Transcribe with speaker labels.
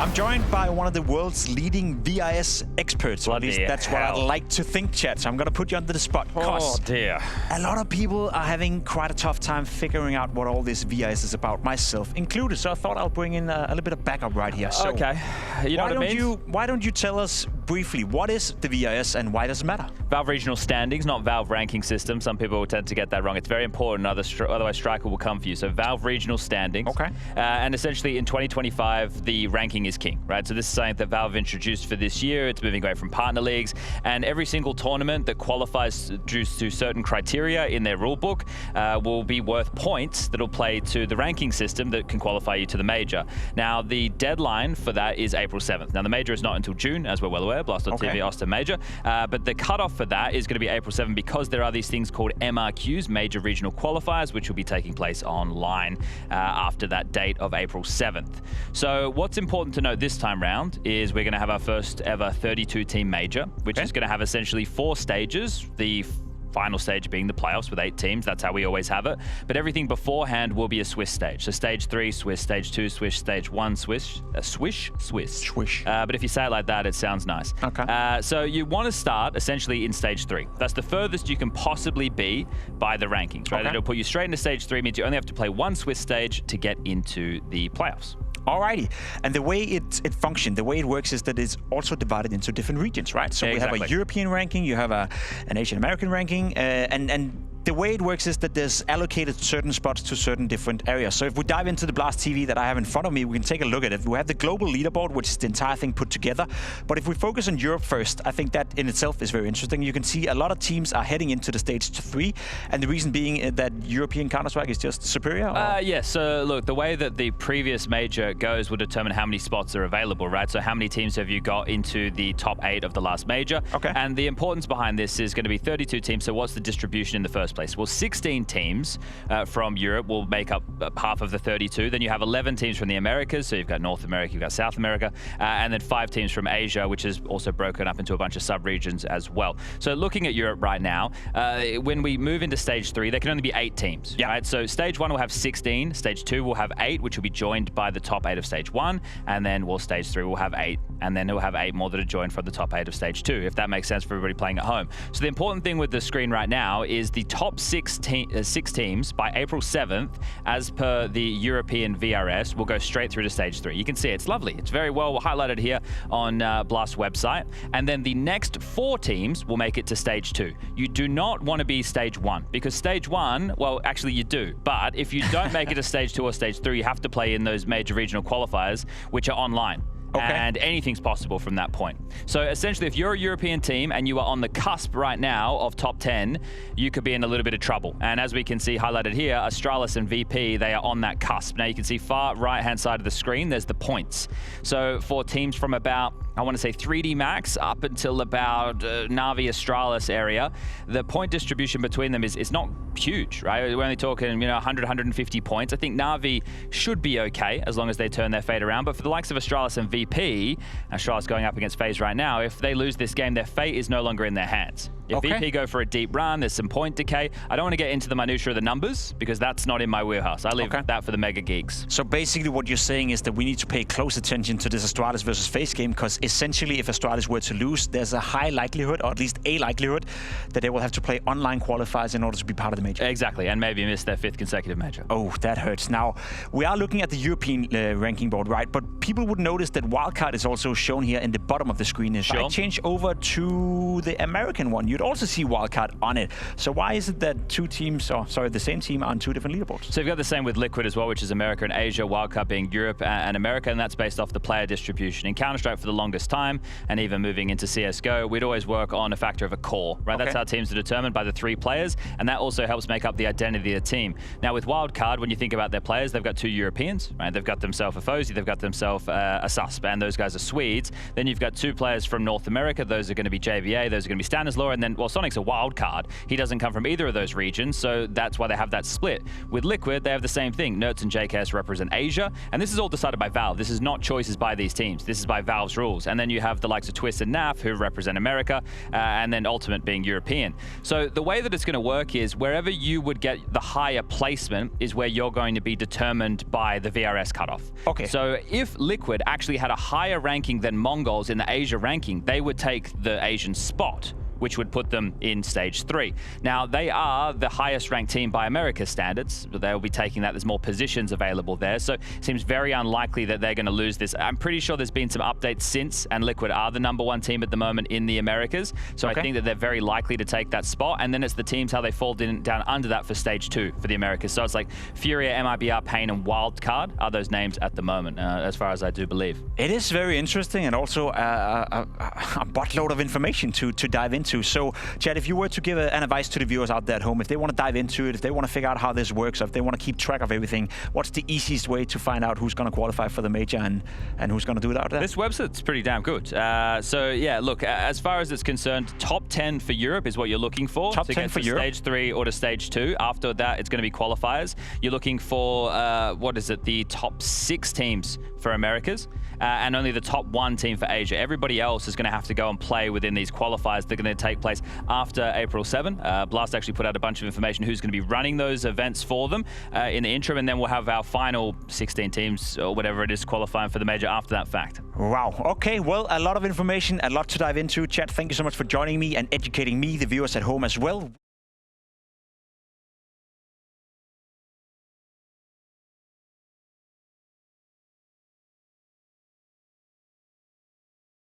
Speaker 1: I'm joined by one of the world's leading VRS experts. Or at least that's what I'd like to think, chat. So I'm going to put you under the spot.
Speaker 2: Oh dear.
Speaker 1: A lot of people are having quite a tough time figuring out what all this VRS is about, myself included. So I thought I'll bring in a little bit of backup right here. So
Speaker 2: okay. You know what I mean?
Speaker 1: Why don't you tell us briefly, what is the VRS and why does it matter?
Speaker 2: Valve regional standings, not Valve ranking system. Some people will tend to get that wrong. It's very important, otherwise Striker will come for you. So Valve regional standings.
Speaker 1: Okay.
Speaker 2: And essentially in 2025, the ranking is king, right? So this is something that Valve introduced for this year. It's moving away from partner leagues. And every single tournament that qualifies due to certain criteria in their rulebook will be worth points that'll play to the ranking system that can qualify you to the major. Now, the deadline for that is April 7th. Now, the major is not until June, as we're well aware, Blast.tv,
Speaker 1: okay.
Speaker 2: Austin Major. But the cutoff for that is going to be April 7th because there are these things called MRQs, Major Regional Qualifiers, which will be taking place online after that date of April 7th. So what's important to note this time round is we're going to have our first ever 32-team major, which is going to have essentially 4 stages. The final stage being the playoffs with 8 teams. That's how we always have it. But everything beforehand will be a Swiss stage. So stage 3, Swiss, stage 2, Swiss, stage 1, Swiss, Swish. But if you say it like that, it sounds nice.
Speaker 1: Okay.
Speaker 2: So you want to start essentially in stage 3. That's the furthest you can possibly be by the rankings, right?
Speaker 1: Okay.
Speaker 2: It'll put you straight into stage 3, means you only have to play 1 Swiss stage to get into the playoffs.
Speaker 1: Alrighty, and the way it functions, the way it works is that it's also divided into different regions, right? So we have a European ranking, you have an Asian American ranking, and the way it works is that there's allocated certain spots to certain different areas. So if we dive into the Blast TV that I have in front of me, we can take a look at it. We have the global leaderboard, which is the entire thing put together. But if we focus on Europe first, I think that in itself is very interesting. You can see a lot of teams are heading into the stage 3, and the reason being that European Counter-Strike is just superior?
Speaker 2: Yes, so look, the way that the previous major goes will determine how many spots are available, right? So how many teams have you got into the top 8 of the last major?
Speaker 1: Okay.
Speaker 2: And the importance behind this is going to be 32 teams, so what's the distribution in the first place? Well, 16 teams from Europe will make up half of the 32. Then you have 11 teams from the Americas, so you've got North America, you've got South America, and then 5 teams from Asia, which is also broken up into a bunch of sub-regions as well. So looking at Europe right now, when we move into stage 3, there can only be 8 teams, right? So stage 1 will have 16, stage 2 will have 8, which will be joined by the top 8 of stage 1, and then stage 3 will have 8, and then it will have 8 more that are joined from the top 8 of stage 2, if that makes sense for everybody playing at home. So the important thing with the screen right now is the top 6 teams by April 7th, as per the European VRS, will go straight through to stage 3. You can see it's lovely. It's very well highlighted here on Blast's website. And then the next 4 teams will make it to stage 2. You do not want to be stage 1 because stage 1, well, actually you do. But if you don't make it to stage 2 or stage 3, you have to play in those major regional qualifiers, which are online. Okay. And anything's possible from that point. So essentially, if you're a European team and you are on the cusp right now of top 10, you could be in a little bit of trouble. And as we can see highlighted here, Astralis and VP, they are on that cusp. Now you can see far right-hand side of the screen, there's the points. So for teams from about, I want to say 3D Max up until about Na'Vi Astralis area, the point distribution between them is not huge, right? We're only talking, 100, 150 points. I think Na'Vi should be okay as long as they turn their fate around. But for the likes of Astralis and VP, Astralis going up against FaZe right now, if they lose this game, their fate is no longer in their hands. If VP go for a deep run, there's some point decay. I don't want to get into the minutiae of the numbers because that's not in my wheelhouse. I leave that for the mega geeks.
Speaker 1: So basically what you're saying is that we need to pay close attention to this Astralis versus FaZe game because essentially if Astralis were to lose, there's a high likelihood, or at least a likelihood, that they will have to play online qualifiers in order to be part of the major.
Speaker 2: Exactly, and maybe miss their 5th consecutive major.
Speaker 1: Oh, that hurts. Now, we are looking at the European ranking board, right? But people would notice that wildcard is also shown here in the bottom of the screen. If I change over to the American one, you'd also see wildcard on it. So why is it that 2 teams, or sorry, the same team on 2 different leaderboards?
Speaker 2: So you've got the same with Liquid as well, which is America and Asia, wildcard being Europe and America, and that's based off the player distribution. In Counter-Strike for the longest time, and even moving into CSGO, we'd always work on a factor of a core, right? That's how teams are determined, by the 3 players, and that also helps make up the identity of the team. Now with wildcard, when you think about their players, they've got 2 Europeans, right? They've got themselves a Fozy, they've got themselves a Susp, and those guys are Swedes. Then you've got 2 players from North America, those are going to be JVA, those are going to be Stanislaw, and then then, well, Sonic's a wild card. He doesn't come from either of those regions, so that's why they have that split. With Liquid, they have the same thing. Nerds and JKS represent Asia, and this is all decided by Valve. This is not choices by these teams. This is by Valve's rules. And then you have the likes of Twist and NAF, who represent America, and then Ultimate being European. So the way that it's going to work is wherever you would get the higher placement is where you're going to be determined by the VRS cutoff.
Speaker 1: Okay.
Speaker 2: So if Liquid actually had a higher ranking than Mongols in the Asia ranking, they would take the Asian spot, which would put them in stage 3. Now, they are the highest ranked team by America standards, but they'll be taking that. There's more positions available there, so it seems very unlikely that they're going to lose this. I'm pretty sure there's been some updates since, and Liquid are the #1 team at the moment in the Americas, so I think that they're very likely to take that spot, and then it's the teams how they fall down under that for stage 2 for the Americas. So it's like Furia, MIBR, Pain, and Wildcard are those names at the moment, as far as I do believe.
Speaker 1: It is very interesting, and also a buttload of information to dive into. So, Chad, if you were to give an advice to the viewers out there at home, if they want to dive into it, if they want to figure out how this works, or if they want to keep track of everything, what's the easiest way to find out who's going to qualify for the major and who's going to do it out there?
Speaker 2: This website's pretty damn good. So, yeah, look, as far as it's concerned, top 10 for Europe is what you're looking for.
Speaker 1: Top 10 for Europe?
Speaker 2: Stage 3 or to stage 2. After that, it's going to be qualifiers. You're looking for, the top 6 teams for Americas, and only the top 1 team for Asia. Everybody else is going to have to go and play within these qualifiers. They're going to take place after April 7. Blast actually put out a bunch of information who's going to be running those events for them in the interim, and then we'll have our final 16 teams or whatever it is qualifying for the major after that fact.
Speaker 1: Wow. Okay, well, a lot of information, a lot to dive into. Chad, thank you so much for joining me and educating me, the viewers at home as well.